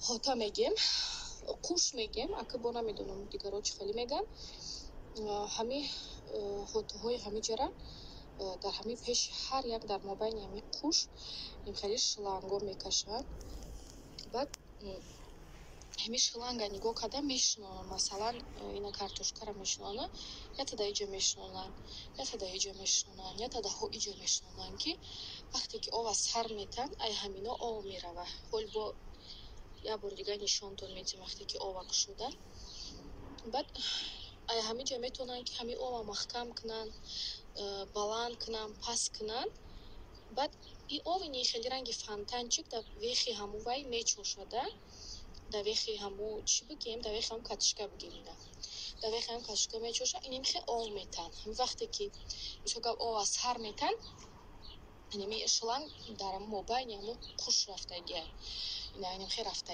хота мегем, қуш мегем, ака бо намедонам дигаро чӣ хеле меган. ҳами ҳотаҳои ҳами ҷара дар ҳами пеши ҳар як дар мобайни ҳами қуш ин хеле шланго мекашанд. баъд ҳами шланга нигоҳ карда мешунонанд. Масалан ина картошкаро мешунонанд, я тада иҷа мешунонанд, я тада иҷа мешунонанд, я тадаҳо иҷа мешунонанд ки вақте ки ова сар метан ай ҳамино ов мерава. ҳол бо я бор дига нишонтон медиҳем вақте ки ова кушода. баъд ай ҳами ҷа метавонанд ки ҳами ова маҳкам кунанд, баланд кунанд, паст кунанд. баъд и овини хеле ранги фантанчик дар вехи ҳаму вай мечошада. дар вехи ҳаму чӣ бигем, дар вехи ҳаму катишка бигем. дар вехи ҳаму катишка мечоша, инем хе ов метан. ҳами вақте ки мисол ова сар метан, инеми шланг дар мобайни ҳаму қуш рафтагия. инем хе рафта